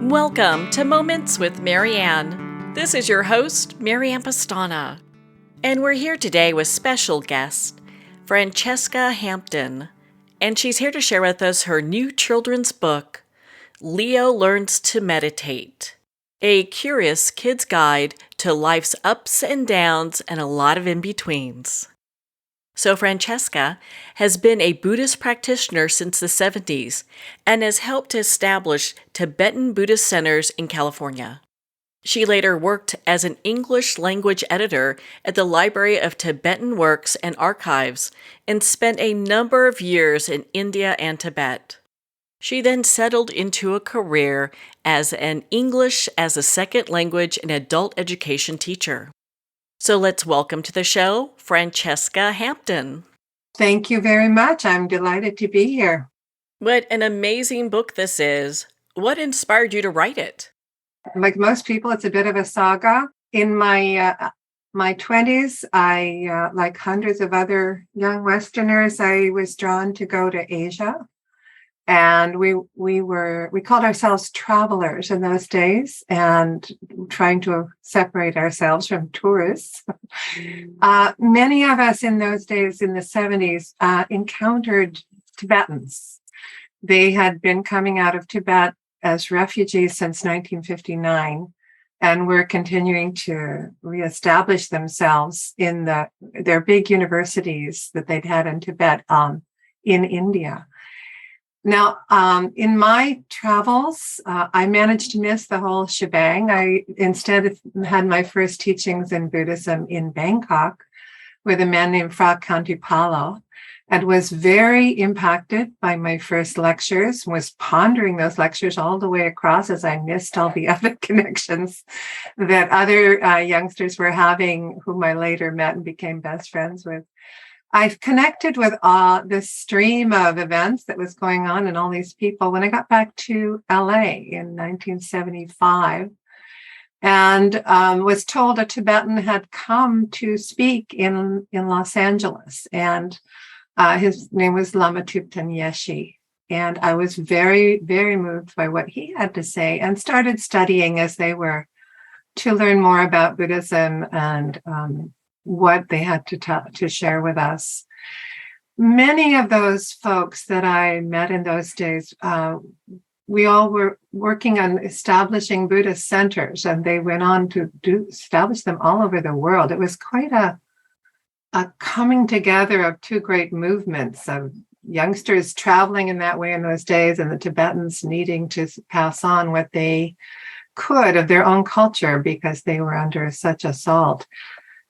Welcome to Moments with Marianne. This is your host, Marianne Pestana. And we're here today with special guest, Francesca Hampton. And she's here to share with us her new children's book, Leo Learns to Meditate, a curious kid's guide to life's ups and downs and a lot of in-betweens. So Francesca has been a Buddhist practitioner since the 70s and has helped to establish Tibetan Buddhist centers in California. She later worked as an English language editor at the Library of Tibetan Works and Archives and spent a number of years in India and Tibet. She then settled into a career as an English as a second language and adult education teacher. So let's welcome to the show, Francesca Hampton. Thank you very much. I'm delighted to be here. What an amazing book this is. What inspired you to write it? Like most people, it's a bit of a saga. In my 20s, I, like hundreds of other young Westerners, I was drawn to go to Asia. And we called ourselves travelers in those days and trying to separate ourselves from tourists. Many of us in those days in the 70s encountered Tibetans. They had been coming out of Tibet as refugees since 1959 and were continuing to reestablish themselves in their big universities that they'd had in Tibet in India. Now, in my travels, I managed to miss the whole shebang. I instead had my first teachings in Buddhism in Bangkok with a man named Fra Kantipalo, and was very impacted by my first lectures, was pondering those lectures all the way across as I missed all the other connections that other youngsters were having, whom I later met and became best friends with. I've connected with this stream of events that was going on and all these people when I got back to LA in 1975 and was told a Tibetan had come to speak in Los Angeles. And his name was Lama Thupten Yeshi. And I was very, very moved by what he had to say and started studying as they were to learn more about Buddhism and what they had to share with us. Many of those folks that I met in those days, we all were working on establishing Buddhist centers, and they went on to establish them all over the world. It was quite a coming together of two great movements of youngsters traveling in that way in those days, and the Tibetans needing to pass on what they could of their own culture because they were under such assault.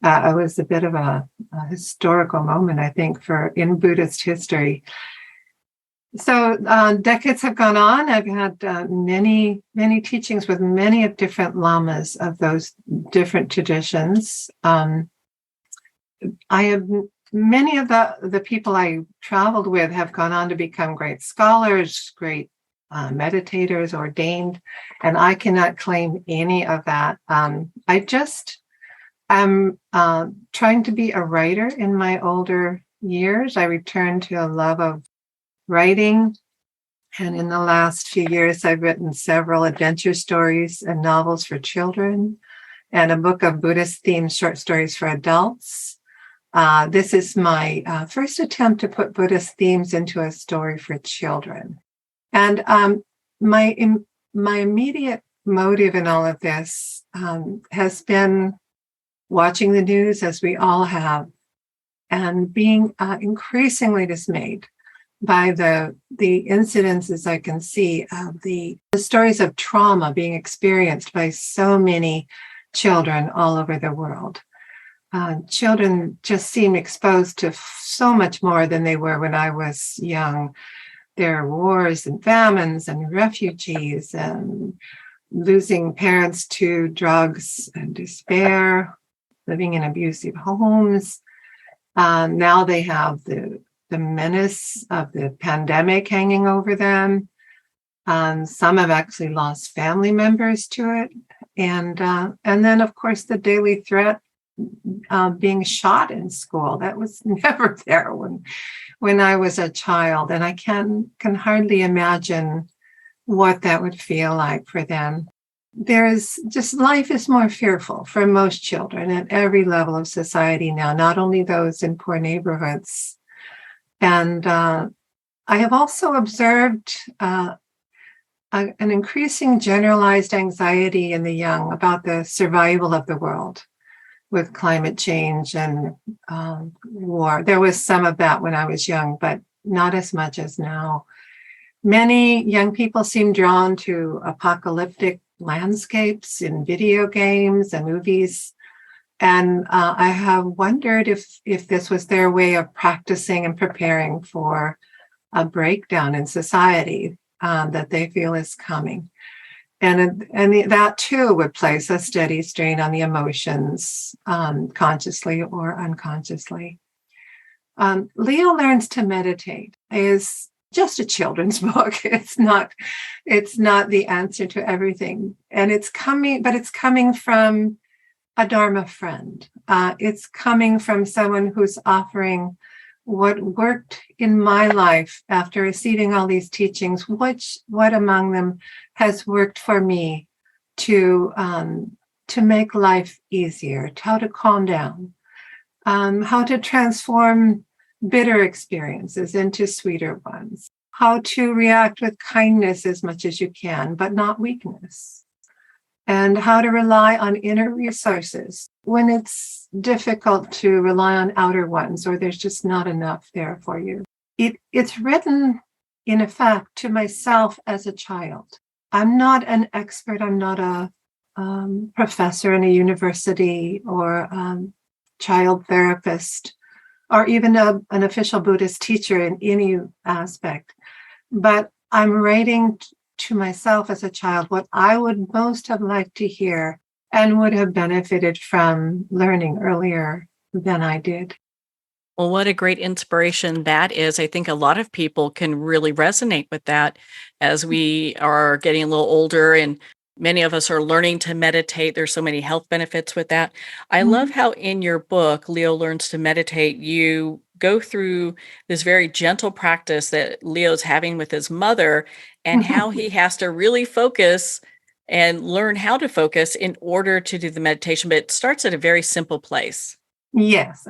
It was a bit of a historical moment, I think, in Buddhist history. So decades have gone on. I've had many, many teachings with many of different lamas of those different traditions. I have many of the people I traveled with have gone on to become great scholars, great meditators, ordained, and I cannot claim any of that. I'm trying to be a writer in my older years. I returned to a love of writing. And in the last few years, I've written several adventure stories and novels for children and a book of Buddhist-themed short stories for adults. This is my first attempt to put Buddhist themes into a story for children. And my immediate motive in all of this has been watching the news, as we all have, and being increasingly dismayed by the incidences I can see of the stories of trauma being experienced by so many children all over the world. Children just seem exposed to so much more than they were when I was young. There are wars and famines and refugees and losing parents to drugs and despair, living in abusive homes. Now they have the menace of the pandemic hanging over them. Some have actually lost family members to it. And then, of course, the daily threat being shot in school. That was never there when I was a child. And I can hardly imagine what that would feel like for them. There's just life is more fearful for most children at every level of society now, not only those in poor neighborhoods. And I have also observed an increasing generalized anxiety in the young about the survival of the world with climate change and war. There was some of that when I was young, but not as much as now. Many young people seem drawn to apocalyptic landscapes in video games and movies. And I have wondered if this was their way of practicing and preparing for a breakdown in society that they feel is coming. And that too would place a steady strain on the emotions, consciously or unconsciously. Leo Learns to Meditate is just a children's book. It's not the answer to everything. And it's coming from a Dharma friend. It's coming from someone who's offering what worked in my life after receiving all these teachings, what among them has worked for me to make life easier, how to calm down, how to transform bitter experiences into sweeter ones, how to react with kindness as much as you can, but not weakness, and how to rely on inner resources when it's difficult to rely on outer ones or there's just not enough there for you. It's written, in effect, to myself as a child. I'm not an expert. I'm not a professor in a university or child therapist, or even an official Buddhist teacher in any aspect. But I'm writing to myself as a child what I would most have liked to hear and would have benefited from learning earlier than I did. Well, what a great inspiration that is. I think a lot of people can really resonate with that as we are getting a little older and many of us are learning to meditate. There's so many health benefits with that. I love Mhm. how in your book, Leo Learns to Meditate, you go through this very gentle practice that Leo's having with his mother and how he has to really focus and learn how to focus in order to do the meditation. But it starts at a very simple place. Yes.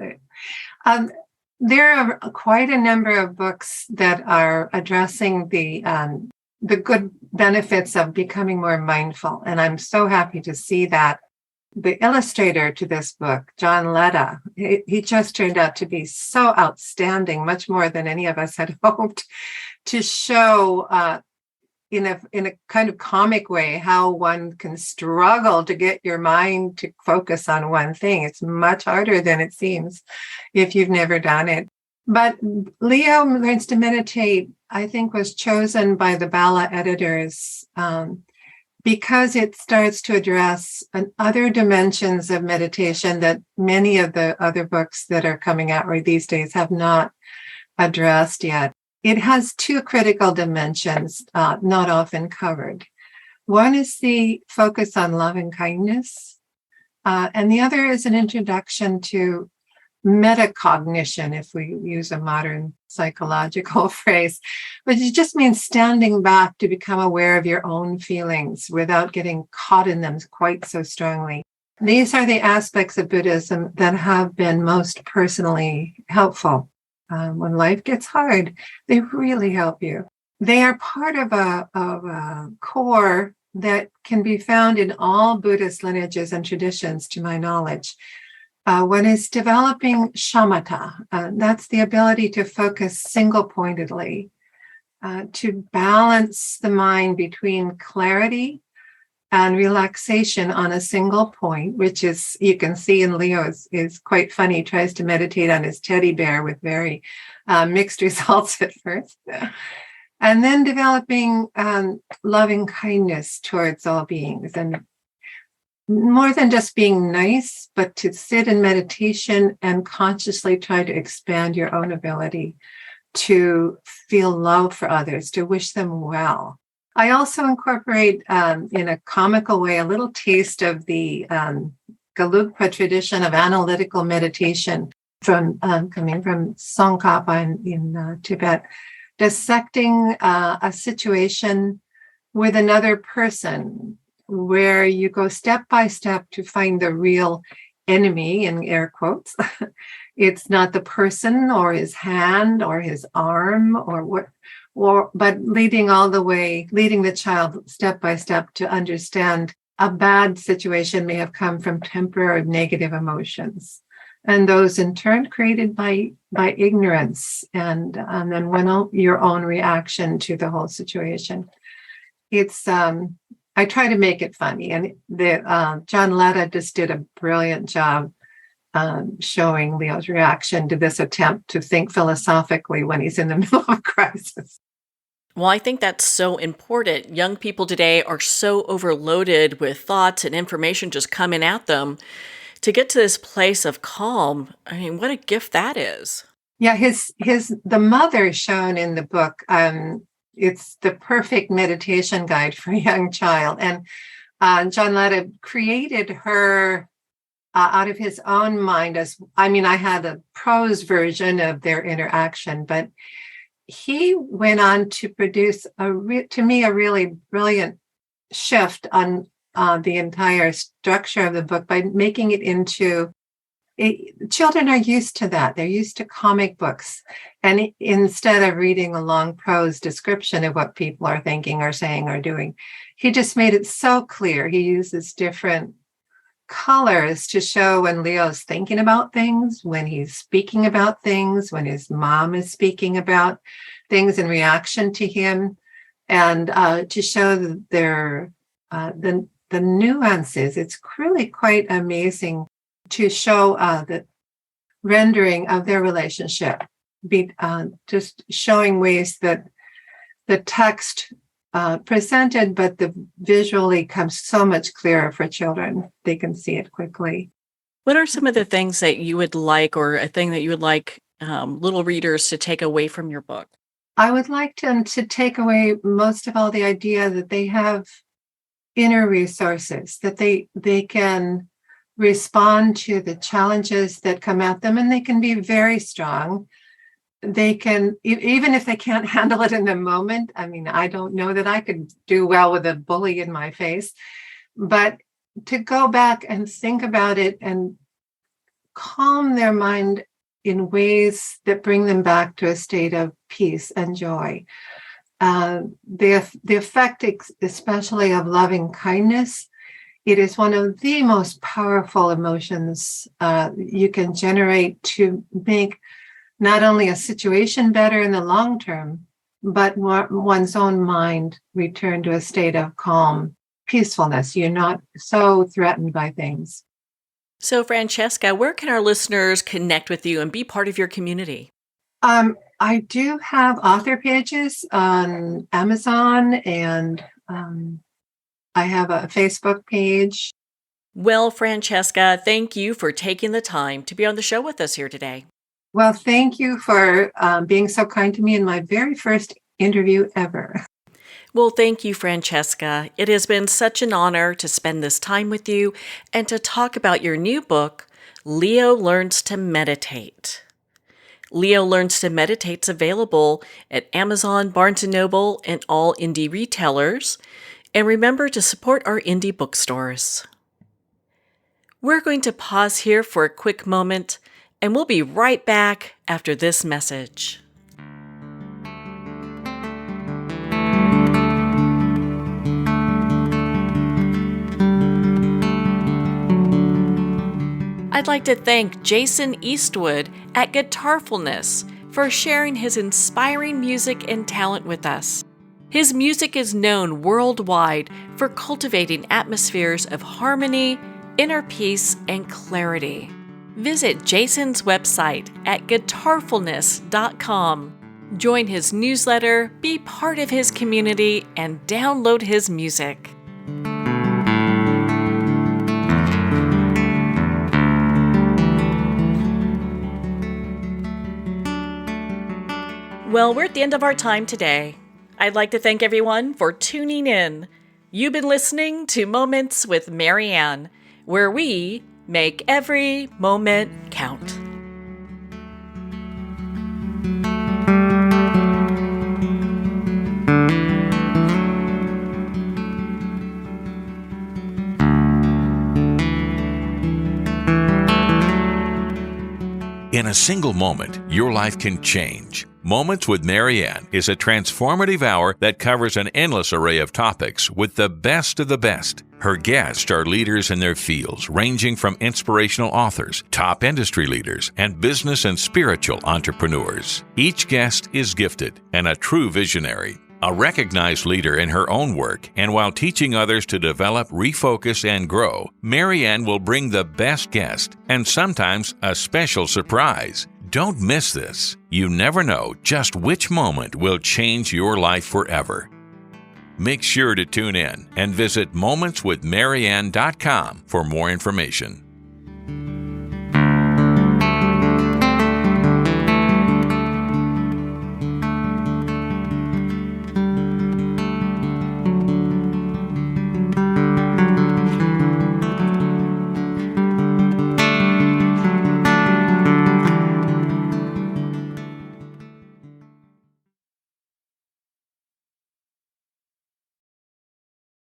Um, there are quite a number of books that are addressing the good benefits of becoming more mindful. And I'm so happy to see that the illustrator to this book, John Letta, he just turned out to be so outstanding, much more than any of us had hoped, to show in a kind of comic way how one can struggle to get your mind to focus on one thing. It's much harder than it seems if you've never done it. But Leo Learns to Meditate, I think, was chosen by the Bala editors because it starts to address other dimensions of meditation that many of the other books that are coming out right these days have not addressed yet. It has two critical dimensions not often covered. One is the focus on love and kindness, and the other is an introduction to metacognition, if we use a modern psychological phrase, which just means standing back to become aware of your own feelings without getting caught in them quite so strongly. These are the aspects of Buddhism that have been most personally helpful. When life gets hard, they really help you. They are part of a core that can be found in all Buddhist lineages and traditions, to my knowledge. One is developing shamatha. That's the ability to focus single-pointedly, to balance the mind between clarity and relaxation on a single point, which is, you can see in Leo, is quite funny. He tries to meditate on his teddy bear with very mixed results at first. And then developing loving kindness towards all beings. And more than just being nice, but to sit in meditation and consciously try to expand your own ability to feel love for others, to wish them well. I also incorporate, in a comical way, a little taste of the Gelugpa tradition of analytical meditation coming from Tsongkhapa in Tibet, dissecting a situation with another person, where you go step by step to find the real enemy, in air quotes. It's not the person or his hand or his arm or what, but leading the child step by step to understand a bad situation may have come from temporary negative emotions, and those in turn created by ignorance, and then your own reaction to the whole situation. It's I try to make it funny, and John Letta just did a brilliant job showing Leo's reaction to this attempt to think philosophically when he's in the middle of a crisis. Well, I think that's so important. Young people today are so overloaded with thoughts and information just coming at them. To get to this place of calm, I mean, what a gift that is. Yeah, the mother shown in the book, it's the perfect meditation guide for a young child. And John Letta created her out of his own mind. I had a prose version of their interaction, but he went on to produce to me a really brilliant shift on the entire structure of the book by making it into children are used to that. They're used to comic books. And instead of reading a long prose description of what people are thinking or saying or doing, he just made it so clear. He uses different colors to show when Leo's thinking about things, when he's speaking about things, when his mom is speaking about things in reaction to him, and to show the nuances. It's really quite amazing to show the rendering of their relationship, just showing ways that the text presented, but the visually comes so much clearer for children. They can see it quickly. What are some of the things that you would like, or a thing that you would like little readers to take away from your book? I would like them to take away most of all the idea that they have inner resources, that they can respond to the challenges that come at them, and they can be very strong. They can, even if they can't handle it in the moment. I mean, I don't know that I could do well with a bully in my face, but to go back and think about it and calm their mind in ways that bring them back to a state of peace and joy. The effect, especially of loving kindness, it is one of the most powerful emotions you can generate to make not only a situation better in the long term, but one's own mind return to a state of calm, peacefulness. You're not so threatened by things. So, Francesca, where can our listeners connect with you and be part of your community? I do have author pages on Amazon, and I have a Facebook page. Well, Francesca, thank you for taking the time to be on the show with us here today. Well, thank you for being so kind to me in my very first interview ever. Well, thank you, Francesca. It has been such an honor to spend this time with you and to talk about your new book, Leo Learns to Meditate. Leo Learns to Meditate is available at Amazon, Barnes & Noble, and all indie retailers. And remember to support our indie bookstores. We're going to pause here for a quick moment, and we'll be right back after this message. I'd like to thank Jason Eastwood at Guitarfulness for sharing his inspiring music and talent with us. His music is known worldwide for cultivating atmospheres of harmony, inner peace, and clarity. Visit Jason's website at guitarfulness.com. Join his newsletter, be part of his community, and download his music. Well, we're at the end of our time today. I'd like to thank everyone for tuning in. You've been listening to Moments with Marianne, where we make every moment count. In a single moment, your life can change. Moments with Marianne is a transformative hour that covers an endless array of topics with the best of the best. Her guests are leaders in their fields, ranging from inspirational authors, top industry leaders, and business and spiritual entrepreneurs. Each guest is gifted and a true visionary, a recognized leader in her own work, and while teaching others to develop, refocus, and grow, Marianne will bring the best guest and sometimes a special surprise. Don't miss this. You never know just which moment will change your life forever. Make sure to tune in and visit momentswithmarianne.com for more information.